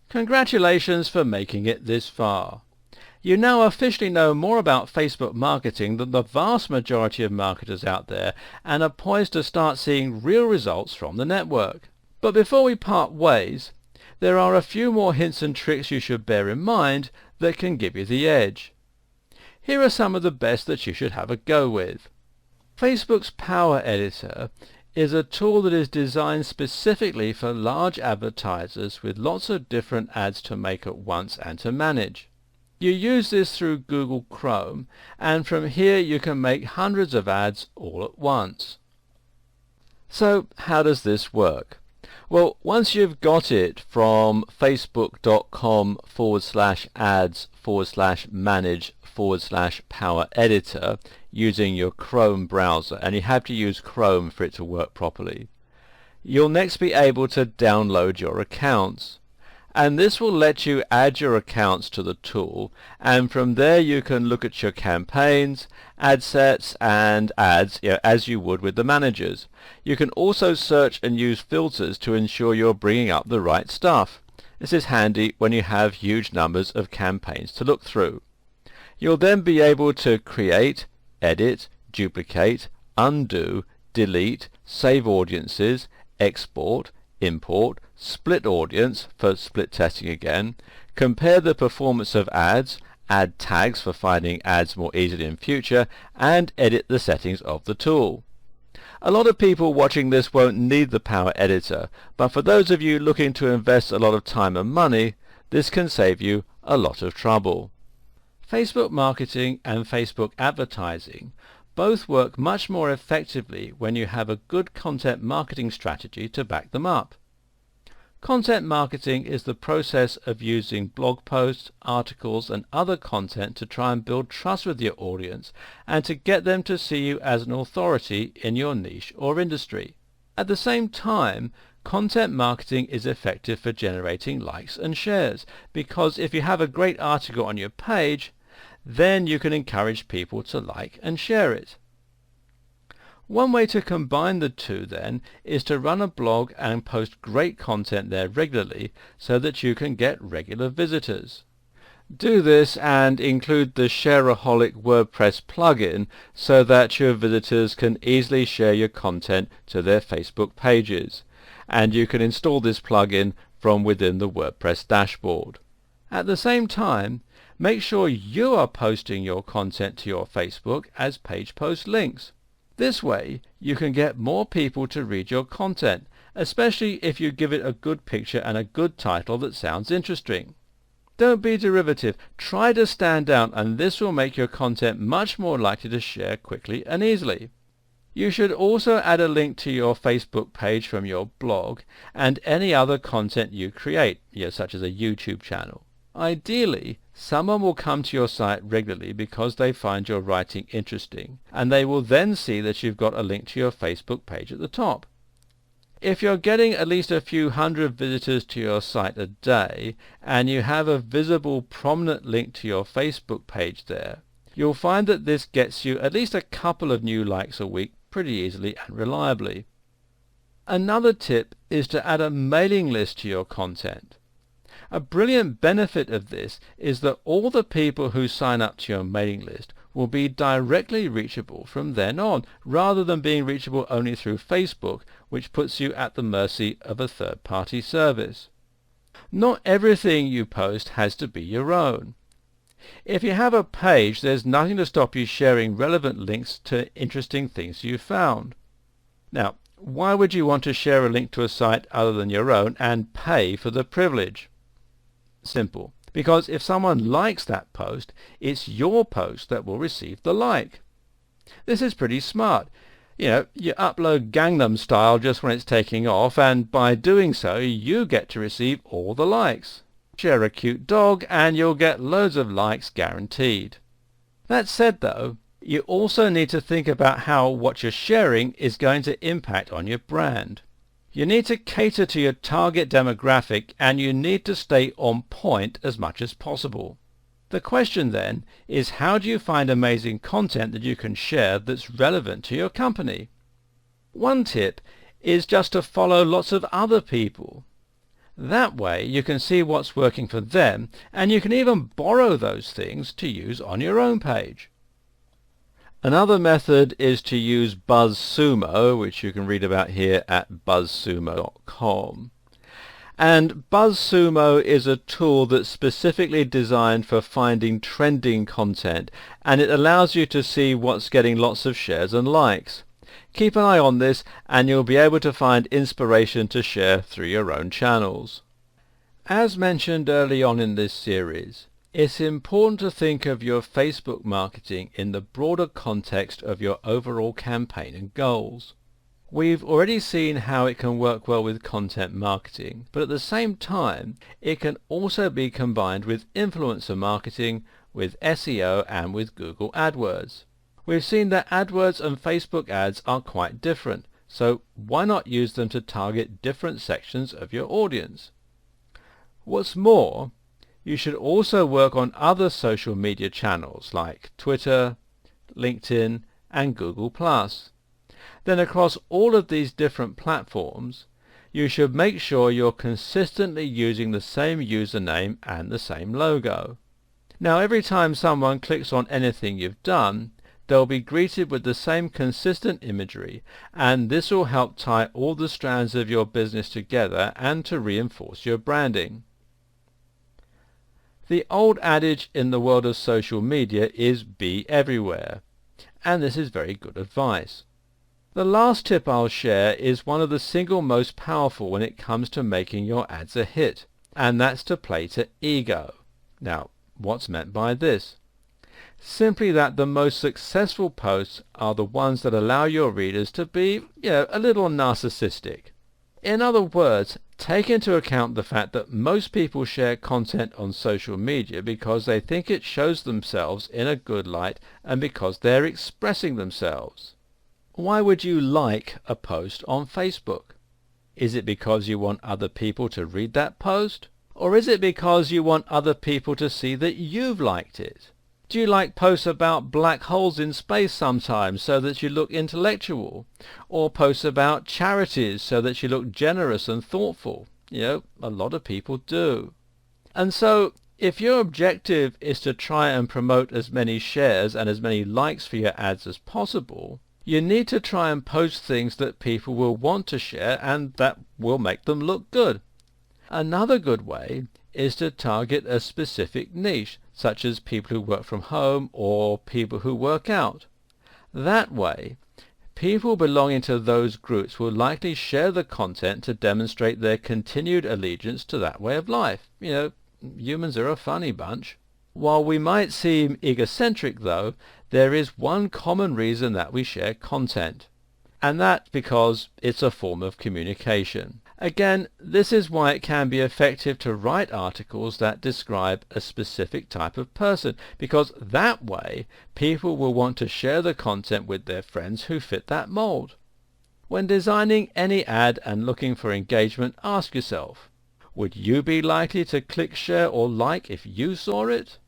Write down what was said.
Congratulations for making it this far. You now officially know more about Facebook marketing than the vast majority of marketers out there and are poised to start seeing real results from the network. But before we part ways, there are a few more hints and tricks you should bear in mind that can give you the edge. Here are some of the best that you should have a go with. Facebook's Power Editor is a tool that is designed specifically for large advertisers with lots of different ads to make at once and to manage. You use this through Google Chrome, and from here you can make hundreds of ads all at once. So how does this work? Well, once you've got it from facebook.com/ads/manage/Power Editor using your Chrome browser, and you have to use Chrome for it to work properly, you'll next be able to download your accounts. And this will let you add your accounts to the tool, and from there you can look at your campaigns, ad sets and ads as you would with the managers. You can also search and use filters to ensure you're bringing up the right stuff. This is handy when you have huge numbers of campaigns to look through. You'll then be able to create, edit, duplicate, undo, delete, save audiences, export, import, split audience for split testing again, compare the performance of ads, add tags for finding ads more easily in future, and edit the settings of the tool. A lot of people watching this won't need the Power Editor, but for those of you looking to invest a lot of time and money, this can save you a lot of trouble. Facebook marketing and Facebook advertising both work much more effectively when you have a good content marketing strategy to back them up. Content marketing is the process of using blog posts, articles and other content to try and build trust with your audience and to get them to see you as an authority in your niche or industry. At the same time, content marketing is effective for generating likes and shares, because if you have a great article on your page, then you can encourage people to like and share it. One way to combine the two then is to run a blog and post great content there regularly so that you can get regular visitors. Do this and include the Shareaholic WordPress plugin so that your visitors can easily share your content to their Facebook pages, and you can install this plugin from within the WordPress dashboard. At the same time, make sure you are posting your content to your Facebook as page post links. This way you can get more people to read your content, especially if you give it a good picture and a good title that sounds interesting. Don't be derivative, try to stand out, and this will make your content much more likely to share quickly and easily. You should also add a link to your Facebook page from your blog and any other content you create, such as a YouTube channel. Ideally, someone will come to your site regularly because they find your writing interesting, and they will then see that you've got a link to your Facebook page at the top. If you're getting at least a few hundred visitors to your site a day, and you have a visible prominent link to your Facebook page there, you'll find that this gets you at least a couple of new likes a week pretty easily and reliably. Another tip is to add a mailing list to your content. A brilliant benefit of this is that all the people who sign up to your mailing list will be directly reachable from then on, rather than being reachable only through Facebook, which puts you at the mercy of a third-party service. Not everything you post has to be your own. If you have a page, there's nothing to stop you sharing relevant links to interesting things you found. Now, why would you want to share a link to a site other than your own and pay for the privilege? Simple. Because if someone likes that post, it's your post that will receive the like. This is pretty smart. You upload Gangnam Style just when it's taking off, and by doing so you get to receive all the likes. Share a cute dog and you'll get loads of likes guaranteed. That said though, you also need to think about how what you're sharing is going to impact on your brand. You need to cater to your target demographic, and you need to stay on point as much as possible. The question then is, how do you find amazing content that you can share that's relevant to your company? One tip is just to follow lots of other people. That way you can see what's working for them, and you can even borrow those things to use on your own page. Another method is to use BuzzSumo, which you can read about here at buzzsumo.com. And BuzzSumo is a tool that's specifically designed for finding trending content, and it allows you to see what's getting lots of shares and likes. Keep an eye on this and you'll be able to find inspiration to share through your own channels. As mentioned early on in this series, it's important to think of your Facebook marketing in the broader context of your overall campaign and goals. We've already seen how it can work well with content marketing, but at the same time, it can also be combined with influencer marketing, with SEO, and with Google AdWords. We've seen that AdWords and Facebook ads are quite different, so why not use them to target different sections of your audience? What's more, you should also work on other social media channels like Twitter, LinkedIn, and Google+. Then across all of these different platforms, you should make sure you're consistently using the same username and the same logo. Now every time someone clicks on anything you've done, they'll be greeted with the same consistent imagery, and this will help tie all the strands of your business together and to reinforce your branding. The old adage in the world of social media is be everywhere, and this is very good advice. The last tip I'll share is one of the single most powerful when it comes to making your ads a hit, and that's to play to ego. Now, what's meant by this? Simply that the most successful posts are the ones that allow your readers to be, a little narcissistic. In other words, take into account the fact that most people share content on social media because they think it shows themselves in a good light and because they're expressing themselves. Why would you like a post on Facebook? Is it because you want other people to read that post? Or is it because you want other people to see that you've liked it? Do you like posts about black holes in space sometimes so that you look intellectual? Or posts about charities so that you look generous and thoughtful? A lot of people do. And so, if your objective is to try and promote as many shares and as many likes for your ads as possible, you need to try and post things that people will want to share and that will make them look good. Another good way is to target a specific niche, such as people who work from home or people who work out. That way, people belonging to those groups will likely share the content to demonstrate their continued allegiance to that way of life. Humans are a funny bunch. While we might seem egocentric though, there is one common reason that we share content, and that's because it's a form of communication. Again, this is why it can be effective to write articles that describe a specific type of person, because that way people will want to share the content with their friends who fit that mold. When designing any ad and looking for engagement, ask yourself, would you be likely to click share or like if you saw it?